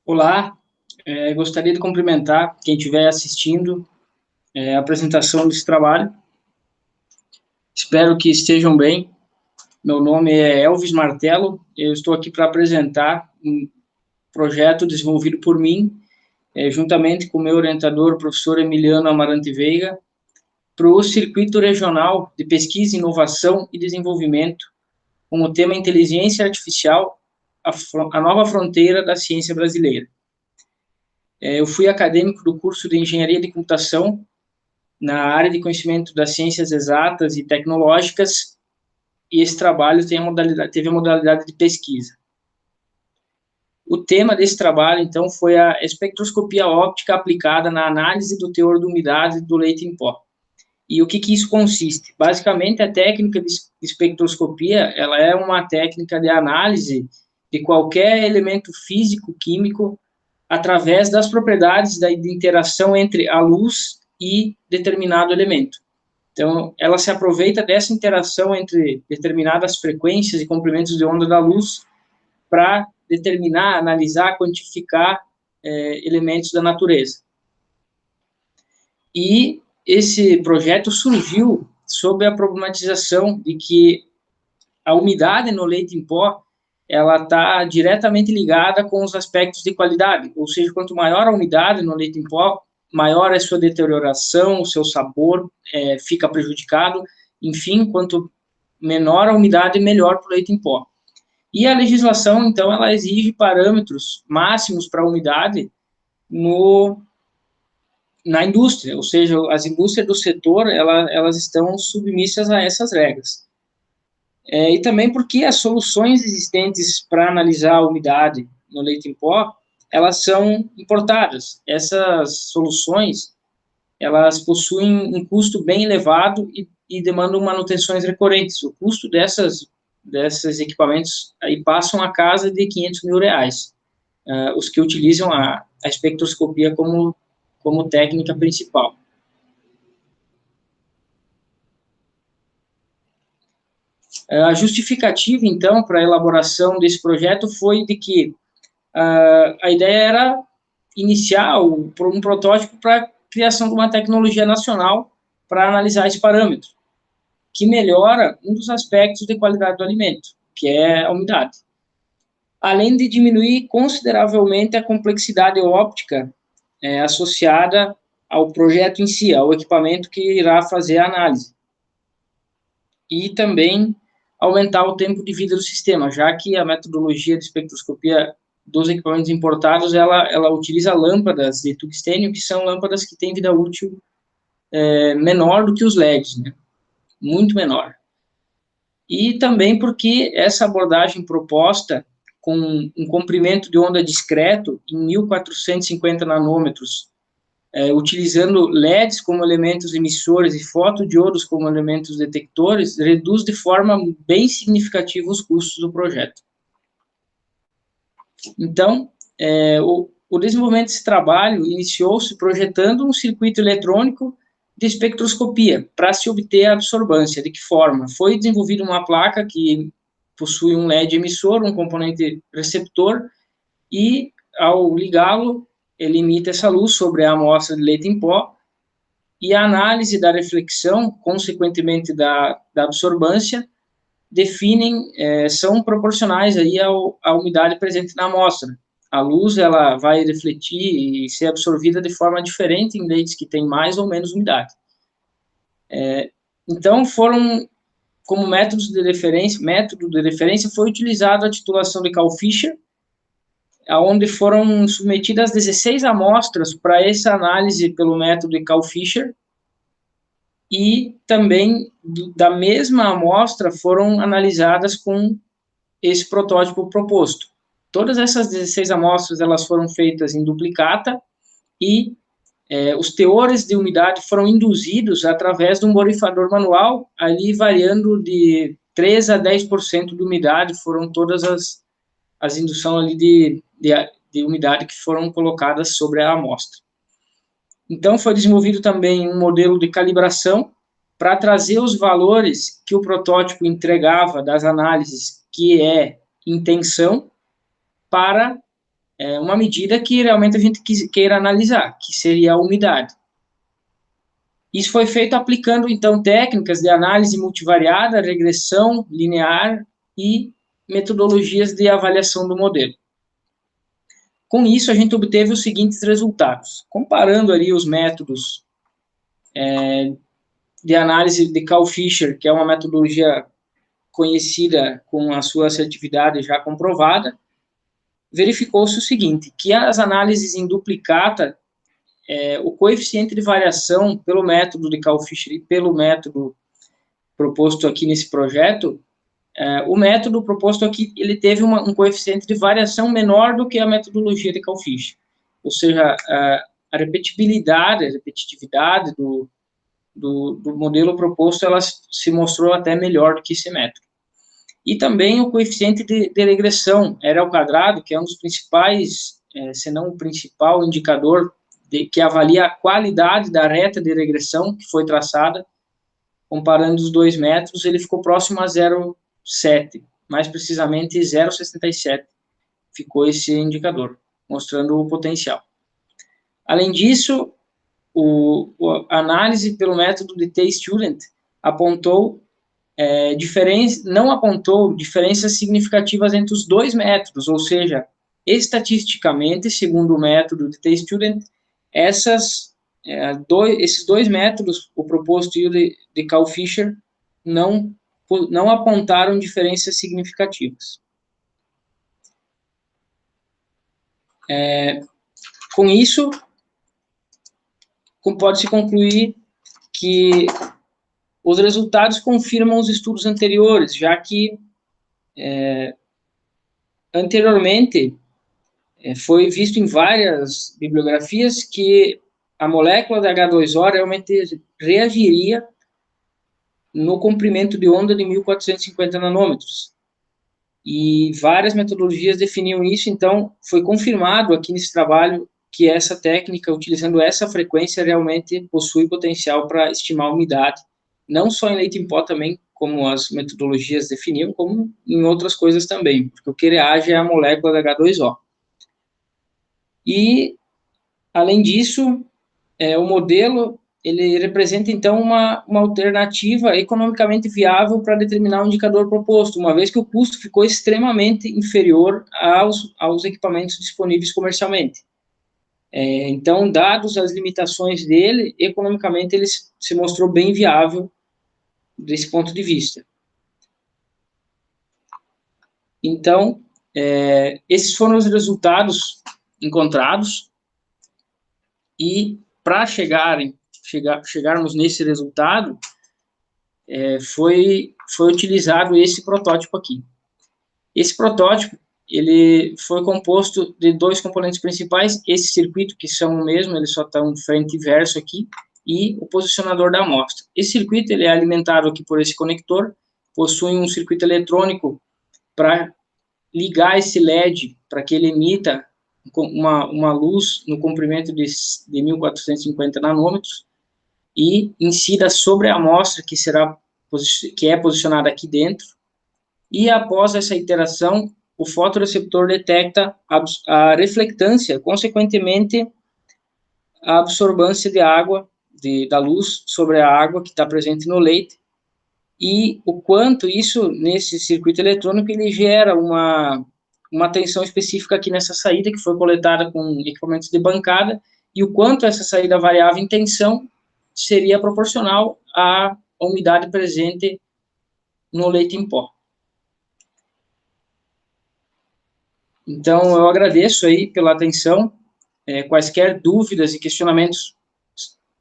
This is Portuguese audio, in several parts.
Olá, gostaria de cumprimentar quem estiver assistindo a apresentação desse trabalho. Espero que estejam bem. Meu nome é Elvis Martello, eu estou aqui para apresentar um projeto desenvolvido por mim, juntamente com o meu orientador, o professor Emiliano Amarante Veiga, para o Circuito Regional de Pesquisa, Inovação e Desenvolvimento, com o tema Inteligência Artificial, a nova fronteira da ciência brasileira. Eu fui acadêmico do curso de Engenharia de Computação na área de conhecimento das ciências exatas e tecnológicas, e esse trabalho teve a modalidade de pesquisa. O tema desse trabalho, então, foi a espectroscopia óptica aplicada na análise do teor de umidade do leite em pó. E o que isso consiste? Basicamente, a técnica de espectroscopia, ela é uma técnica de análise de qualquer elemento físico-químico através das propriedades da interação entre a luz e determinado elemento. Então, ela se aproveita dessa interação entre determinadas frequências e comprimentos de onda da luz para determinar, analisar, quantificar elementos da natureza. E esse projeto surgiu sob a problematização de que a umidade no leite em pó ela está diretamente ligada com os aspectos de qualidade, ou seja, quanto maior a umidade no leite em pó, maior é a sua deterioração, o seu sabor fica prejudicado, enfim, quanto menor a umidade, melhor para o leite em pó. E a legislação, então, ela exige parâmetros máximos para a umidade na indústria, ou seja, as indústrias do setor, elas estão submissas a essas regras. E também porque as soluções existentes para analisar a umidade no leite em pó, elas são importadas. Essas soluções, elas possuem um custo bem elevado e demandam manutenções recorrentes. O custo desses equipamentos aí passam a casa de R$500 mil, os que utilizam a espectroscopia como técnica principal. A justificativa, então, para a elaboração desse projeto foi de que a ideia era iniciar um protótipo para a criação de uma tecnologia nacional para analisar esse parâmetro, que melhora um dos aspectos de qualidade do alimento, que é a umidade. Além de diminuir consideravelmente a complexidade óptica associada ao projeto em si, ao equipamento que irá fazer a análise. E também aumentar o tempo de vida do sistema, já que a metodologia de espectroscopia dos equipamentos importados, ela utiliza lâmpadas de tungstênio, que são lâmpadas que têm vida útil menor do que os LEDs, né? Muito menor. E também porque essa abordagem proposta, com um comprimento de onda discreto em 1450 nanômetros, utilizando LEDs como elementos emissores e fotodiodos como elementos detectores, reduz de forma bem significativa os custos do projeto. Então, o desenvolvimento desse trabalho iniciou-se projetando um circuito eletrônico de espectroscopia para se obter a absorbância. De que forma? Foi desenvolvida uma placa que possui um LED emissor, um componente receptor, e ao ligá-lo, ele emite essa luz sobre a amostra de leite em pó, e a análise da reflexão, consequentemente da absorvância, são proporcionais aí à umidade presente na amostra. A luz ela vai refletir e ser absorvida de forma diferente em leites que têm mais ou menos umidade. Então, como método de referência foi utilizado a titulação de Carl-Fisher, onde foram submetidas 16 amostras para essa análise pelo método de Carl-Fisher, e também da mesma amostra foram analisadas com esse protótipo proposto. Todas essas 16 amostras elas foram feitas em duplicata e os teores de umidade foram induzidos através de um borrifador manual, ali variando de 3 a 10% de umidade, foram todas as induções ali de umidade que foram colocadas sobre a amostra. Então, foi desenvolvido também um modelo de calibração para trazer os valores que o protótipo entregava das análises, que é intenção, para uma medida que realmente a gente queira analisar, que seria a umidade. Isso foi feito aplicando, então, técnicas de análise multivariada, regressão linear e metodologias de avaliação do modelo. Com isso, a gente obteve os seguintes resultados. Comparando ali os métodos de análise de Karl-Fischer, que é uma metodologia conhecida com a sua assertividade já comprovada, verificou-se o seguinte, que as análises em duplicata, o coeficiente de variação pelo método de Karl-Fischer e pelo método proposto aqui nesse projeto, o método proposto aqui, ele teve um coeficiente de variação menor do que a metodologia de Karl-Fischer. Ou seja, a repetitividade do modelo proposto, ela se mostrou até melhor do que esse método. E também o coeficiente de regressão, R ao quadrado, que é um dos principais, se não o principal indicador que avalia a qualidade da reta de regressão que foi traçada, comparando os dois métodos, ele ficou próximo a 0,7, mais precisamente 0,67, ficou esse indicador, mostrando o potencial. Além disso, a análise pelo método de T-Student não apontou diferenças significativas entre os dois métodos, ou seja, estatisticamente, segundo o método de T-Student, esses dois métodos, o proposto e o de Karl-Fischer, não apontaram diferenças significativas. Com isso, pode-se concluir que os resultados confirmam os estudos anteriores, já que anteriormente foi visto em várias bibliografias que a molécula da H2O realmente reagiria no comprimento de onda de 1450 nanômetros. E várias metodologias definiam isso, então foi confirmado aqui nesse trabalho que essa técnica, utilizando essa frequência, realmente possui potencial para estimar a umidade, não só em leite em pó também, como as metodologias definiam, como em outras coisas também, porque o que reage é a molécula da H2O. E, além disso, o modelo, ele representa, então, uma alternativa economicamente viável para determinar o indicador proposto, uma vez que o custo ficou extremamente inferior aos equipamentos disponíveis comercialmente. Então, dados as limitações dele, economicamente ele se mostrou bem viável desse ponto de vista. Então, esses foram os resultados encontrados, e para chegarmos nesse resultado, foi utilizado esse protótipo aqui. Esse protótipo, ele foi composto de dois componentes principais, esse circuito, que são o mesmo, eles só estão frente e verso aqui, e o posicionador da amostra. Esse circuito, ele é alimentado aqui por esse conector, possui um circuito eletrônico para ligar esse LED, para que ele emita uma luz no comprimento de 1450 nanômetros, e incida sobre a amostra que é posicionada aqui dentro, e após essa iteração, o fotoreceptor detecta a reflectância, consequentemente, a absorvância de água, da luz sobre a água que está presente no leite, e o quanto isso, nesse circuito eletrônico, ele gera uma tensão específica aqui nessa saída, que foi coletada com equipamentos de bancada, e o quanto essa saída variava em tensão seria proporcional à umidade presente no leite em pó. Então, eu agradeço aí pela atenção. Quaisquer dúvidas e questionamentos,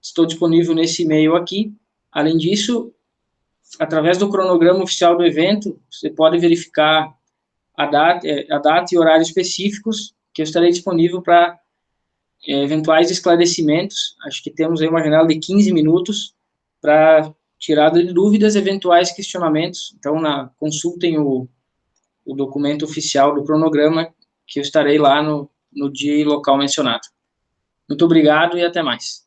estou disponível nesse e-mail aqui. Além disso, através do cronograma oficial do evento, você pode verificar a data e horário específicos, que eu estarei disponível para eventuais esclarecimentos. Acho que temos aí uma janela de 15 minutos para tirada de dúvidas, eventuais questionamentos. Então, consultem o documento oficial do cronograma, que eu estarei lá no dia e local mencionado. Muito obrigado e até mais.